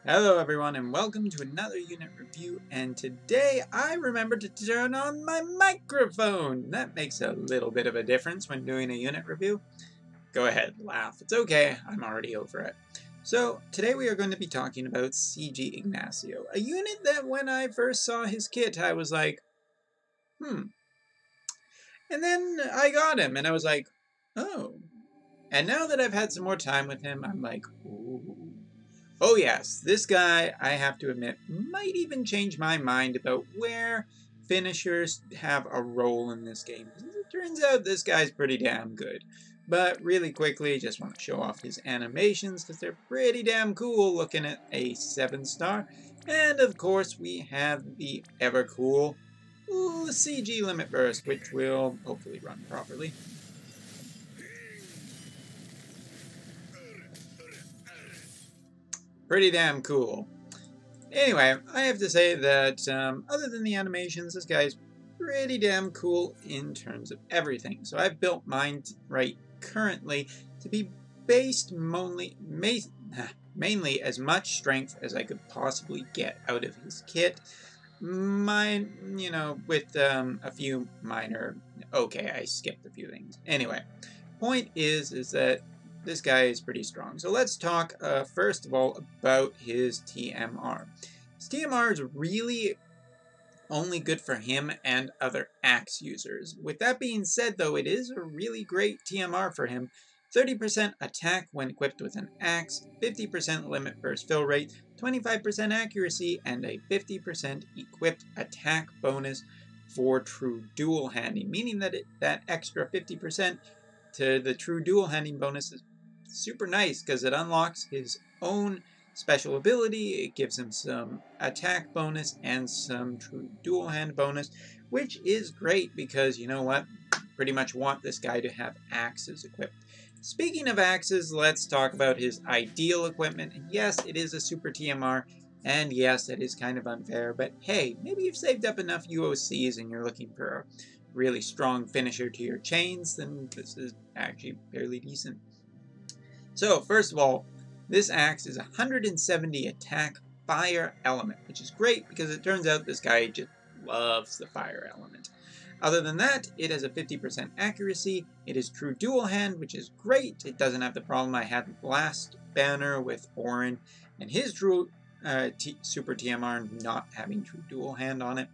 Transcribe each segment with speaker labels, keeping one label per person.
Speaker 1: Hello everyone and welcome to another unit review, and today I remembered to turn on my microphone. That makes a little bit of a difference when doing a unit review. Go ahead, laugh. It's okay, I'm already over it. So today we are going to be talking about CG Ignacio, a unit that when I first saw his kit I was like, And then I got him and I was like, oh. And now that I've had some more time with him, I'm like, ooh. Oh yes, this guy, I have to admit, might even change my mind about where finishers have a role in this game. It turns out this guy's pretty damn good. But really quickly, just want to show off his animations because they're pretty damn cool looking at a 7-star. And of course, we have the ever cool CG Limit Burst, which will hopefully run properly. Pretty damn cool. Anyway, I have to say that other than the animations, this guy's pretty damn cool in terms of everything. So I've built mine right currently to be based mainly as much strength as I could possibly get out of his kit. Mine, with a few minor... Okay, I skipped a few things. Anyway, point is that this guy is pretty strong. So let's talk first of all about his TMR. His TMR is really only good for him and other axe users. With that being said though, it is a really great TMR for him. 30% attack when equipped with an axe, 50% limit burst fill rate, 25% accuracy, and a 50% equipped attack bonus for true dual handing, meaning that that extra 50% to the true dual handing bonus is super nice because it unlocks his own special ability. It gives him some attack bonus and some true dual hand bonus, which is great because you know what? Pretty much want this guy to have axes equipped. Speaking of axes, let's talk about his ideal equipment. And yes, it is a super TMR, and yes, it is kind of unfair, but hey, maybe you've saved up enough UOCs and you're looking for a really strong finisher to your chains, then this is actually fairly decent. So, first of all, this axe is 170 attack fire element, which is great because it turns out this guy just loves the fire element. Other than that, it has a 50% accuracy. It is true dual hand, which is great. It doesn't have the problem I had last banner with Orin and his true super TMR not having true dual hand on it.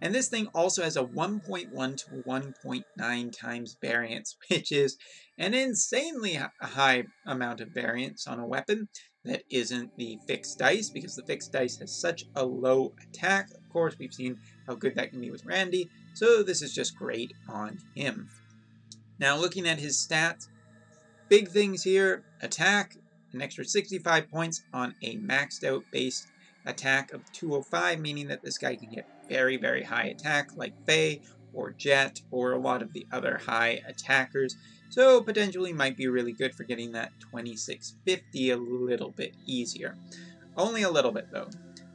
Speaker 1: And this thing also has a 1.1 to 1.9 times variance, which is an insanely high amount of variance on a weapon that isn't the fixed dice, because the fixed dice has such a low attack. Of course, we've seen how good that can be with Randy, so this is just great on him. Now, looking at his stats, big things here: attack, an extra 65 points on a maxed out base attack of 205, meaning that this guy can get very, very high attack like Faye or Jet or a lot of the other high attackers. So potentially might be really good for getting that 2650 a little bit easier. Only a little bit though.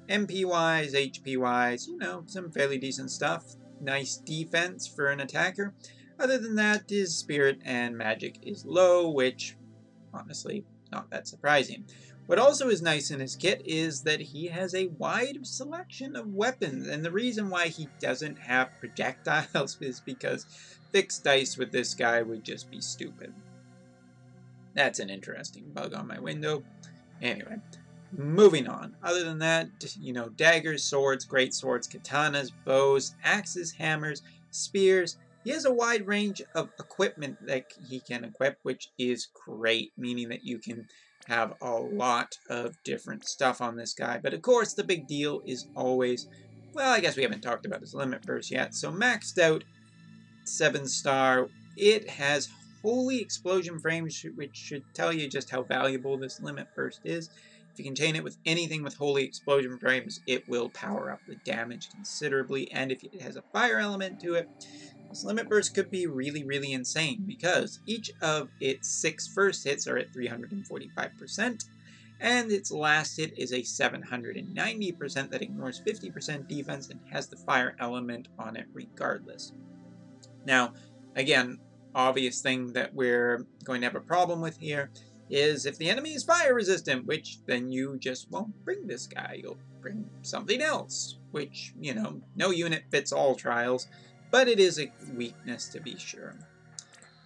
Speaker 1: MP wise, HP wise, some fairly decent stuff. Nice defense for an attacker. Other than that, his spirit and magic is low, which honestly not that surprising. What also is nice in his kit is that he has a wide selection of weapons, and the reason why he doesn't have projectiles is because fixed dice with this guy would just be stupid. That's an interesting bug on my window. Anyway, moving on. Other than that, daggers, swords, great swords, katanas, bows, axes, hammers, spears. He has a wide range of equipment that he can equip, which is great, meaning that you can have a lot of different stuff on this guy. But of course, the big deal is always, well, I guess we haven't talked about his limit burst yet. So maxed out 7-star, it has Holy Explosion frames, which should tell you just how valuable this limit burst is. If you can chain it with anything with Holy Explosion frames, it will power up the damage considerably, and if it has a fire element to it, this limit burst could be really, really insane, because each of its 6 first hits are at 345%, and its last hit is a 790% that ignores 50% defense and has the fire element on it regardless. Now, again, obvious thing that we're going to have a problem with here is if the enemy is fire resistant, which then you just won't bring this guy. You'll bring something else, which, you know, no unit fits all trials, but it is a weakness to be sure.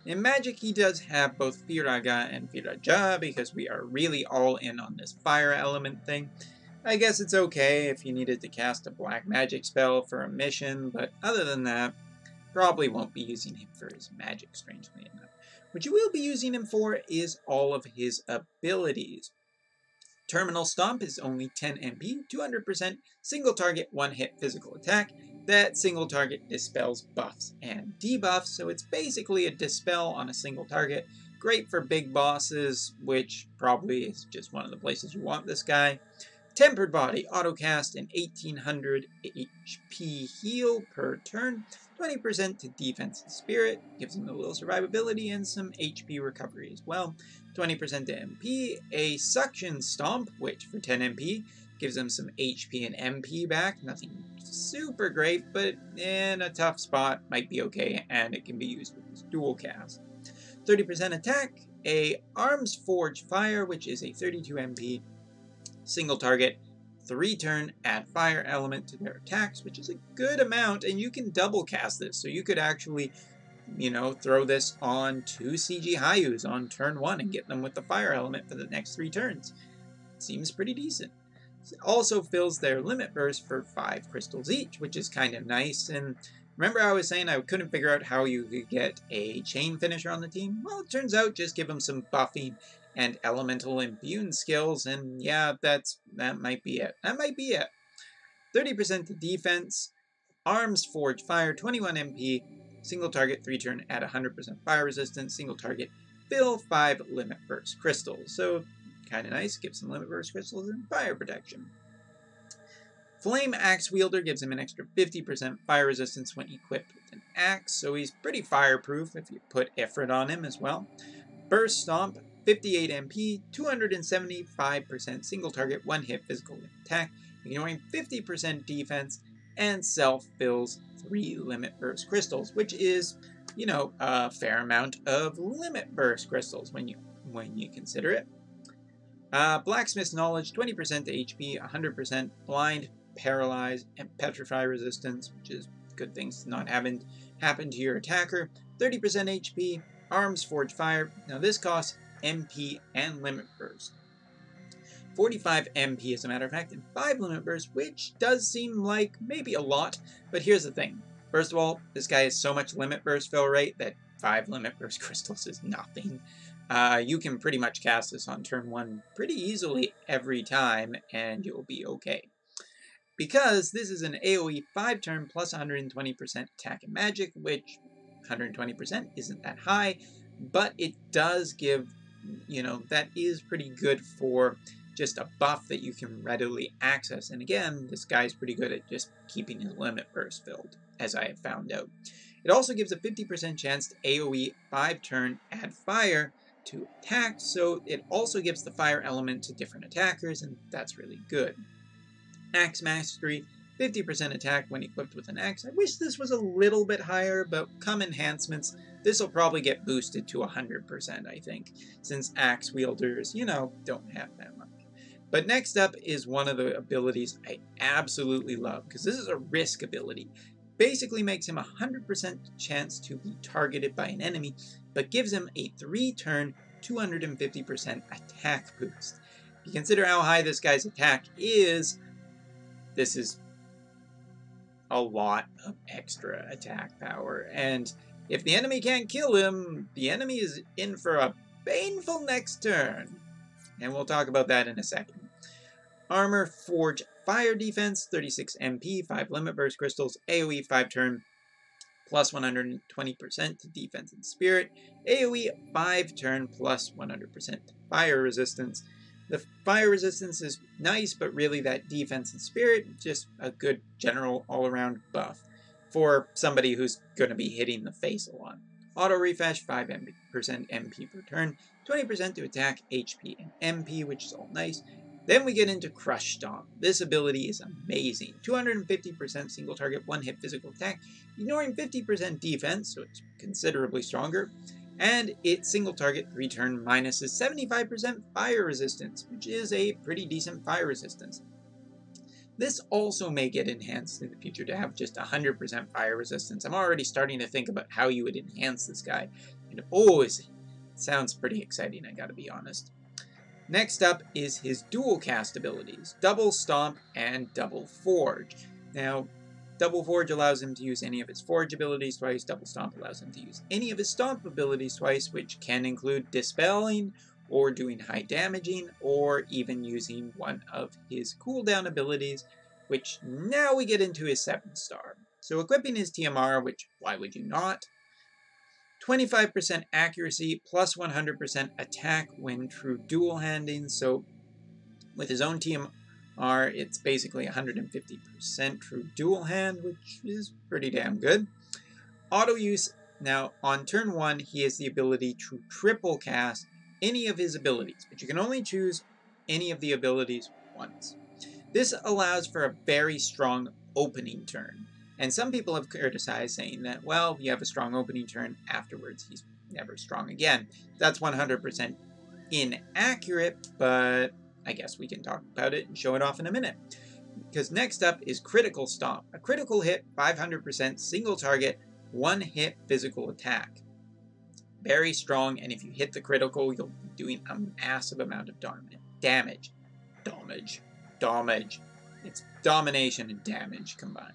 Speaker 1: In Magic, he does have both Firaga and Firaja, because we are really all in on this fire element thing. I guess it's okay if you needed to cast a black magic spell for a mission, but other than that, probably won't be using him for his magic, strangely enough. What you will be using him for is all of his abilities. Terminal Stomp is only 10 MP, 200%, single target, one hit physical attack. That single target dispels buffs and debuffs, so it's basically a dispel on a single target. Great for big bosses, which probably is just one of the places you want this guy. Tempered Body, autocast an 1800 HP heal per turn, 20% to defense and spirit, gives him a little survivability and some HP recovery as well. 20% to MP, a Suction Stomp, which for 10 MP gives him some HP and MP back. Nothing super great, but in a tough spot might be okay, and it can be used with his dual cast. 30% attack, a Arms Forge Fire, which is a 32 MP single target, 3-turn, add fire element to their attacks, which is a good amount, and you can double cast this, so you could actually, you know, throw this on 2 CG Hayus on turn 1 and get them with the fire element for the next 3 turns. Seems pretty decent. It also fills their limit burst for 5 crystals each, which is kind of nice. And remember I was saying I couldn't figure out how you could get a chain finisher on the team? Well, it turns out just give them some buffing and elemental immune skills, and yeah, that might be it. That might be it. 30% to defense, Arms Forge Fire, 21 MP, single target, 3-turn, add 100% fire resistance, single target, fill 5 limit burst crystals. So kind of nice, gives some limit burst crystals and fire protection. Flame Axe Wielder gives him an extra 50% fire resistance when equipped with an axe, so he's pretty fireproof if you put Ifrit on him as well. Burst Stomp, 58 MP, 275% single target, 1 hit physical attack, ignoring 50% defense, and self-fills 3 limit burst crystals, which is, you know, a fair amount of limit burst crystals when you consider it. Blacksmith's Knowledge, 20% to HP, 100% blind, paralyze, and petrify resistance, which is good things not having happen to your attacker. 30% HP, Arms Forge Fire. Now this costs MP and limit burst. 45 MP as a matter of fact, and 5 limit burst, which does seem like maybe a lot, but here's the thing. First of all, this guy has so much limit burst fill rate that 5 limit burst crystals is nothing. You can pretty much cast this on turn 1 pretty easily every time, and you'll be okay. Because this is an AoE 5-turn plus 120% attack and magic, which 120% isn't that high, but it does give, you know, that is pretty good for just a buff that you can readily access. And again, this guy's pretty good at just keeping his limit burst filled, as I have found out. It also gives a 50% chance to AoE 5-turn add fire to attack, so it also gives the fire element to different attackers, and that's really good. Axe Mastery, 50% attack when equipped with an axe. I wish this was a little bit higher, but come enhancements, this will probably get boosted to 100%, I think, since axe wielders, you know, don't have that much. But next up is one of the abilities I absolutely love, because this is a risk ability. Basically makes him a 100% chance to be targeted by an enemy, but gives him a 3-turn, 250% attack boost. If you consider how high this guy's attack is, this is a lot of extra attack power, and if the enemy can't kill him, the enemy is in for a painful next turn. And we'll talk about that in a second. Armor Forge Fire Defense, 36 MP, 5 limit burst crystals, AoE 5-turn, plus 120% to defense and spirit, AoE 5-turn, plus 100% fire resistance. The fire resistance is nice, but really that defense and spirit, just a good general all-around buff for somebody who's going to be hitting the face a lot. Auto Refresh, 5% MP per turn, 20% to attack, HP, and MP, which is all nice. Then we get into Crush Stomp. This ability is amazing. 250% single target, 1 hit physical attack, ignoring 50% defense, so it's considerably stronger. And its single target 3-turn minus is 75% fire resistance, which is a pretty decent fire resistance. This also may get enhanced in the future to have just 100% fire resistance. I'm already starting to think about how you would enhance this guy. And it sounds pretty exciting, I gotta be honest. Next up is his dual cast abilities, Double Stomp and Double Forge. Now, Double Forge allows him to use any of his Forge abilities twice, Double Stomp allows him to use any of his Stomp abilities twice, which can include Dispelling, or doing high damaging, or even using one of his cooldown abilities, which now we get into his 7-star. So equipping his TMR, which why would you not? 25% accuracy plus 100% attack when true dual handing. So with his own TMR, it's basically 150% true dual hand, which is pretty damn good. Auto use. Now on turn 1, he has the ability to triple cast any of his abilities, but you can only choose any of the abilities once. This allows for a very strong opening turn, and some people have criticized saying that, well, you have a strong opening turn, afterwards he's never strong again. That's 100% inaccurate, but I guess we can talk about it and show it off in a minute. Because next up is Critical Stomp. A critical hit, 500% single target, 1-hit physical attack. Very strong, and if you hit the critical, you'll be doing a massive amount of damage. It's domination and damage combined.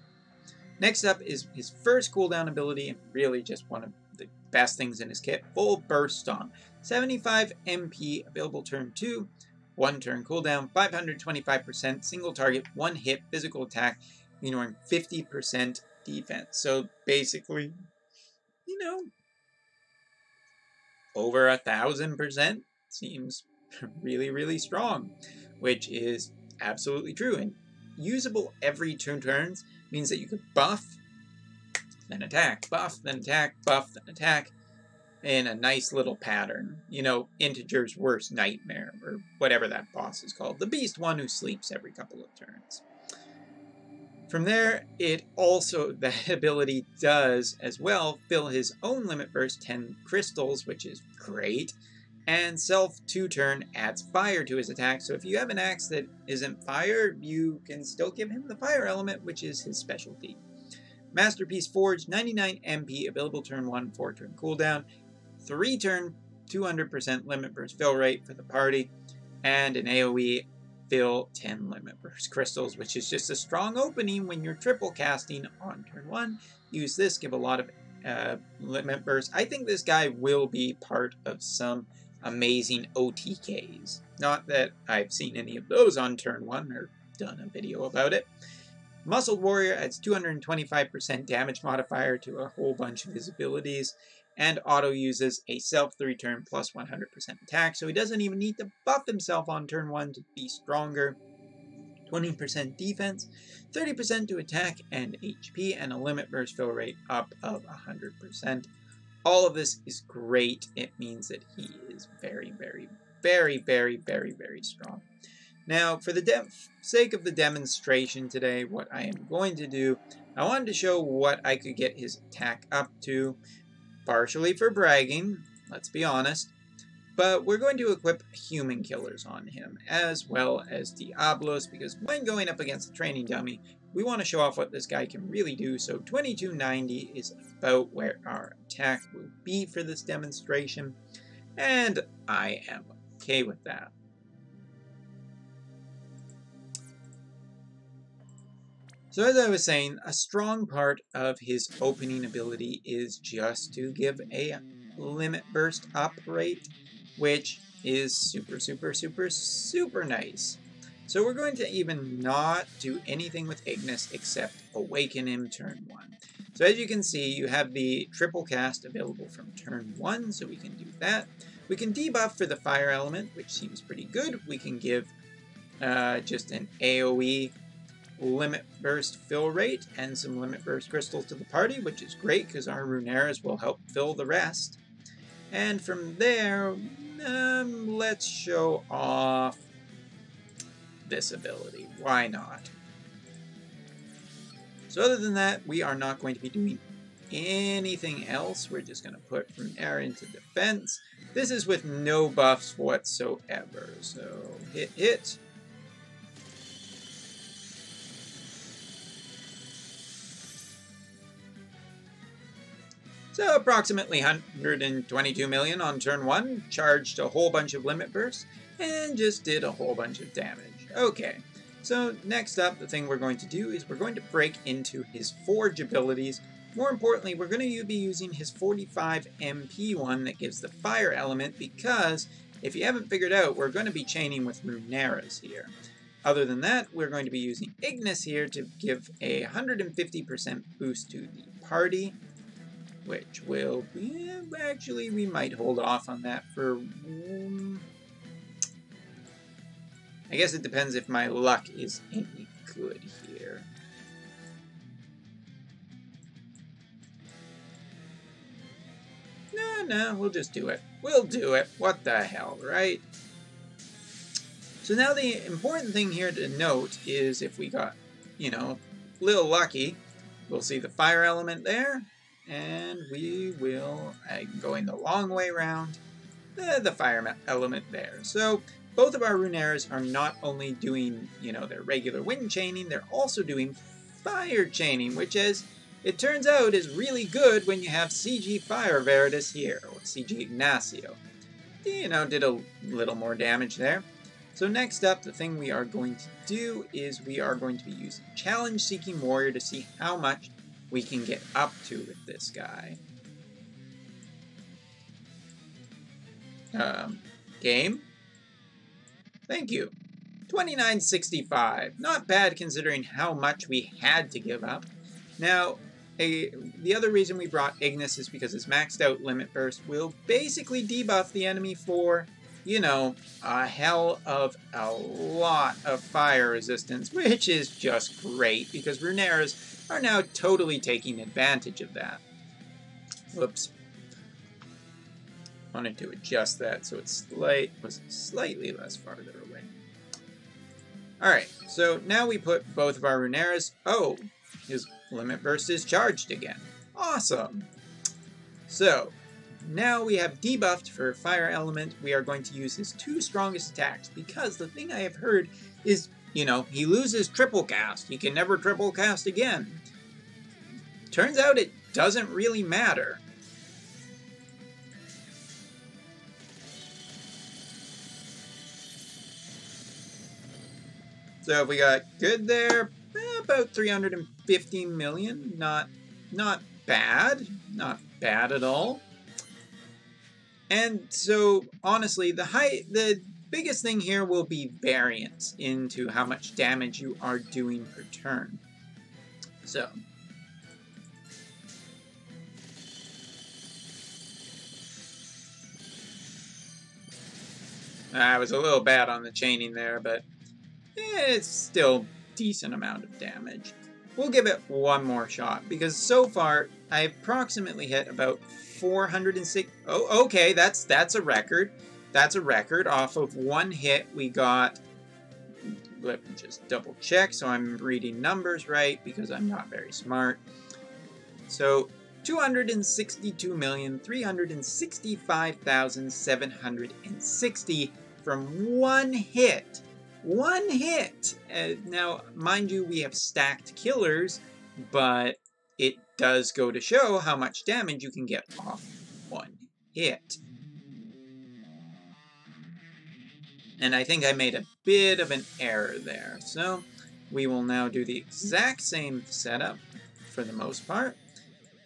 Speaker 1: Next up is his first cooldown ability, and really just one of the best things in his kit, Full Burst Stomp. 75 MP, available turn 2, 1 turn cooldown, 525% single target, 1-hit physical attack, ignoring 50% defense. So basically, you know, over 1,000% seems really, really strong, which is absolutely true. And usable every 2 turns means that you could buff, then attack, buff, then attack, buff, then attack, in a nice little pattern. You know, Integer's worst nightmare, or whatever that boss is called. The beast one who sleeps every couple of turns. From there, that ability does, as well, fill his own limit burst 10 crystals, which is great, and self 2-turn adds fire to his attack, so if you have an axe that isn't fire, you can still give him the fire element, which is his specialty. Masterpiece Forge, 99 MP, available turn 1, 4-turn cooldown, 3-turn, 200% limit burst fill rate for the party, and an AoE fill 10 limit burst crystals, which is just a strong opening when you're triple casting on turn 1. Use this, give a lot of limit burst. I think this guy will be part of some amazing OTKs. Not that I've seen any of those on turn 1 or done a video about it. Muscled Warrior adds 225% damage modifier to a whole bunch of his abilities, and auto uses a self 3-turn plus 100% attack, so he doesn't even need to buff himself on turn 1 to be stronger. 20% defense, 30% to attack and HP, and a limit burst fill rate up of 100%. All of this is great. It means that he is very, very, very, very, very, very strong. Now, for the sake of the demonstration today, what I am going to do, I wanted to show what I could get his attack up to, partially for bragging, let's be honest, but we're going to equip human killers on him, as well as Diablos, because when going up against a training dummy, we want to show off what this guy can really do, so 2290 is about where our attack will be for this demonstration, and I am okay with that. So as I was saying, a strong part of his opening ability is just to give a limit burst up rate, which is super, super, super, super nice. So we're going to even not do anything with Ignis except awaken him turn 1. So as you can see, you have the triple cast available from turn 1, so we can do that. We can debuff for the fire element, which seems pretty good. We can give just an AoE limit burst fill rate and some limit burst crystals to the party, which is great because our Runeras will help fill the rest. And from there, let's show off this ability. Why not? So other than that, we are not going to be doing anything else. We're just going to put Runera into defense. This is with no buffs whatsoever. So hit. So approximately 122 million on turn 1, charged a whole bunch of limit bursts, and just did a whole bunch of damage. Okay, so next up, the thing we're going to do is we're going to break into his Forge abilities. More importantly, we're going to be using his 45 MP one that gives the fire element, because if you haven't figured out, we're going to be chaining with Runera's here. Other than that, we're going to be using Ignis here to give a 150% boost to the party, which will be, actually, we might hold off on that for, I guess it depends if my luck is any good here. No, we'll just do it. We'll do it. What the hell, right? So now the important thing here to note is if we got, you know, a little lucky, we'll see the fire element there, and we will, going the long way around, the fire element there. So both of our Runeras are not only doing, you know, their regular wind chaining, they're also doing fire chaining, which, as it turns out, is really good when you have CG Fire Veritas here, or CG Ignacio. You know, did a little more damage there. So next up, the thing we are going to do is we are going to be using Challenge Seeking Warrior to see how much we can get up to with this guy. Game? Thank you. 2965. Not bad considering how much we had to give up. Now, the other reason we brought Ignis is because his maxed out limit burst will basically debuff the enemy for, you know, a hell of a lot of fire resistance, which is just great because Runeras are now totally taking advantage of that. Whoops. Wanted to adjust that so it was slightly less farther away. Alright, so now we put both of our Runeras. Oh, his limit burst is charged again. Awesome! So, now we have debuffed for fire element. We are going to use his 2 strongest attacks because the thing I have heard is, you know, he loses triple cast. He can never triple cast again. Turns out it doesn't really matter. So if we got good there, about 350 million. Not bad. Not bad at all. And so, honestly, the biggest thing here will be variance into how much damage you are doing per turn. So, I was a little bad on the chaining there, but it's still a decent amount of damage. We'll give it one more shot, because so far, I approximately hit about 406... Oh, okay, that's a record. That's a record. Off of one hit, we got... Let me just double check so I'm reading numbers right, because I'm not very smart. So, 262,365,760 from one hit. One hit! Now, mind you, we have stacked killers, but it does go to show how much damage you can get off one hit. And I think I made a bit of an error there. So, we will now do the exact same setup for the most part.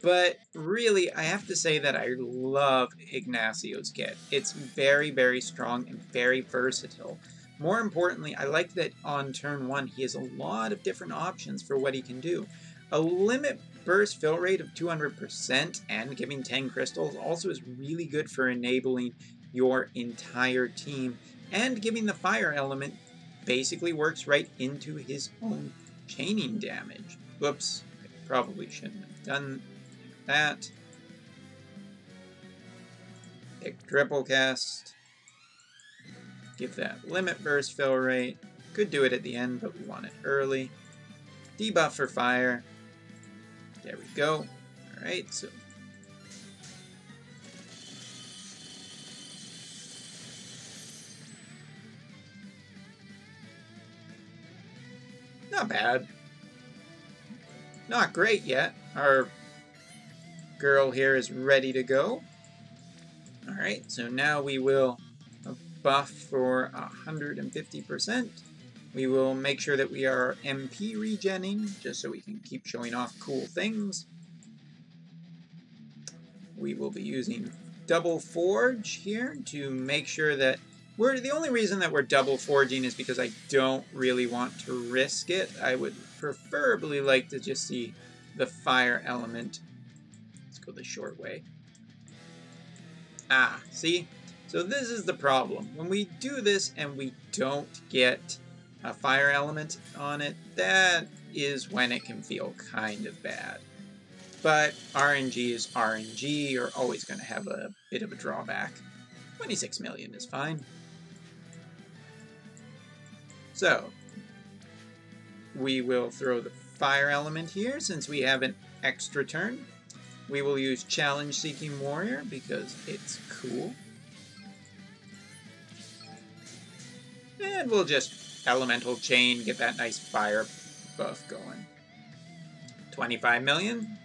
Speaker 1: But really, I have to say that I love Ignacio's kit. It's very, very strong and very versatile. More importantly, I like that on turn 1, he has a lot of different options for what he can do. A limit burst fill rate of 200% and giving 10 crystals also is really good for enabling your entire team, and giving the fire element basically works right into his own chaining damage. Whoops, I probably shouldn't have done that. Pick triple cast. Give that limit burst fill rate. Could do it at the end, but we want it early. Debuff for fire. There we go. Alright, so... Not bad. Not great yet. Our girl here is ready to go. Alright, so now we will buff for 150%. We will make sure that we are MP regenning, just so we can keep showing off cool things. We will be using double forge here to make sure that the only reason that we're double forging is because I don't really want to risk it. I would preferably like to just see the fire element. Let's go the short way. Ah, see? So this is the problem. When we do this and we don't get a fire element on it, that is when it can feel kind of bad. But RNG is RNG. You're always going to have a bit of a drawback. 26 million is fine. So, we will throw the fire element here since we have an extra turn. We will use Challenge Seeking Warrior because it's cool. And we'll just Elemental Chain, get that nice fire buff going. 25 million.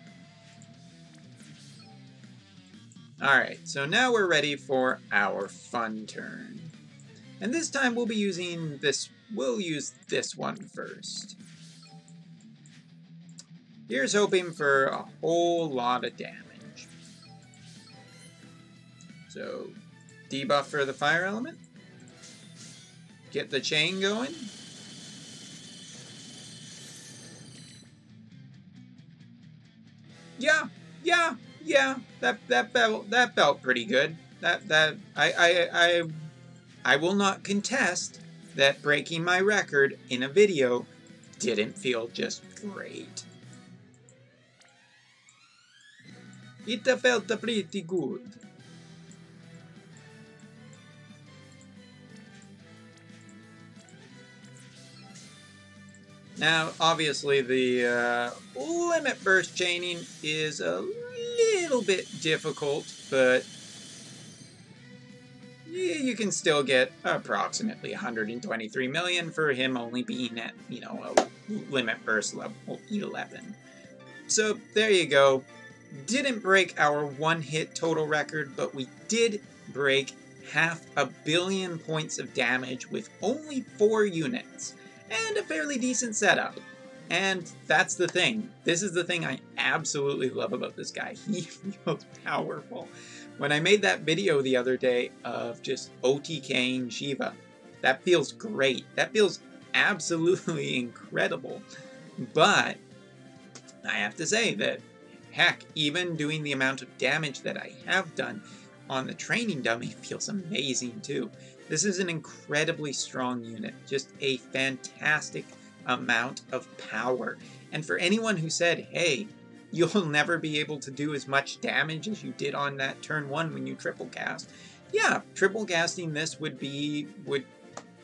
Speaker 1: Alright, so now we're ready for our fun turn. And this time we'll be using this, we'll use this one first. Here's hoping for a whole lot of damage. So, debuff for the fire element. Get the chain going. Yeah, that felt pretty good. I will not contest that breaking my record in a video didn't feel just great. It felt pretty good. Now, obviously, the limit burst chaining is a little bit difficult, but you can still get approximately 123 million for him only being at, you know, a limit burst level 11. So, there you go. Didn't break our one-hit total record, but we did break 500 million points of damage with only 4 units. And a fairly decent setup. And that's the thing. This is the thing I absolutely love about this guy. He feels powerful. When I made that video the other day of just OTKing Shiva, that feels great. That feels absolutely incredible. But I have to say that, heck, even doing the amount of damage that I have done on the training dummy feels amazing too. This is an incredibly strong unit, just a fantastic amount of power. And for anyone who said, hey, you'll never be able to do as much damage as you did on that turn 1 when you triple cast, yeah, triple casting this would be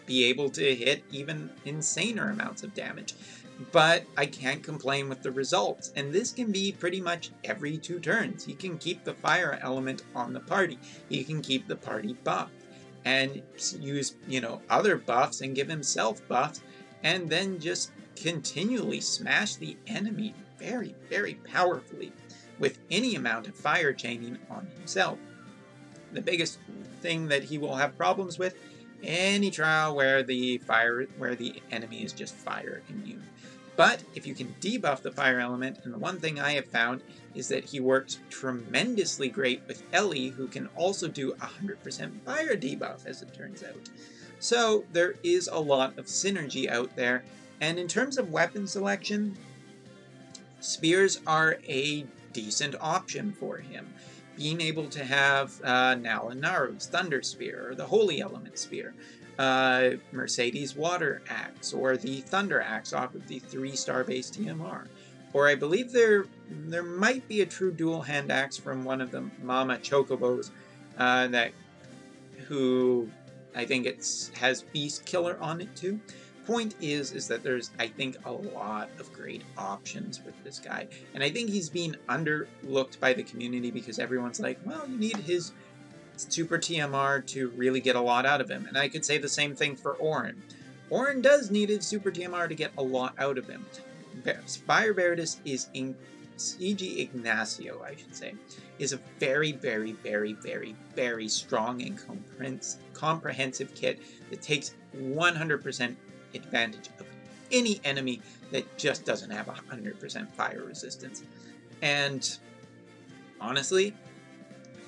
Speaker 1: able to hit even insaner amounts of damage. But I can't complain with the results, and this can be pretty much every 2 turns. He can keep the fire element on the party. He can keep the party buffed, and use, you know, other buffs and give himself buffs, and then just continually smash the enemy very, very powerfully with any amount of fire chaining on himself. The biggest thing that he will have problems with, any trial where the enemy is just fire immune. But if you can debuff the fire element, and the one thing I have found is that he works tremendously great with Ellie, who can also do 100% fire debuff, as it turns out. So there is a lot of synergy out there, and in terms of weapon selection, spears are a decent option for him. Being able to have Nalinaru's Thunder Spear, or the Holy Element Spear, Mercedes Water Axe, or the Thunder Axe off of the 3-star base TMR. Or I believe there might be a true dual hand axe from one of the Mama Chocobos who I think has Beast Killer on it too. point is that there's, I think, a lot of great options with this guy. And I think he's being underlooked by the community because everyone's like, well, you need his super TMR to really get a lot out of him. And I could say the same thing for Orin. Orin does need his super TMR to get a lot out of him. Fire Veritas is in CG Ignacio, I should say, is a very, very, very, very, very strong and comprehensive kit that takes 100% advantage of any enemy that just doesn't have 100% fire resistance. And honestly,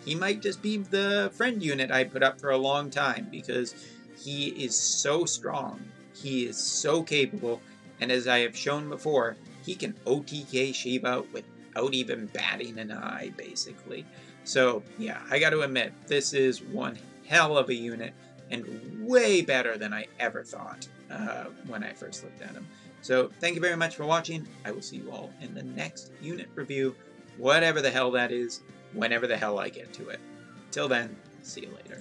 Speaker 1: he might just be the friend unit I put up for a long time because he is so strong, he is so capable, and as I have shown before, he can OTK Shiva without even batting an eye, basically. So yeah, I gotta admit, this is one hell of a unit and way better than I ever thought when I first looked at him. So thank you very much for watching. I will see you all in the next unit review, whatever the hell that is, whenever the hell I get to it. Till then, see you later.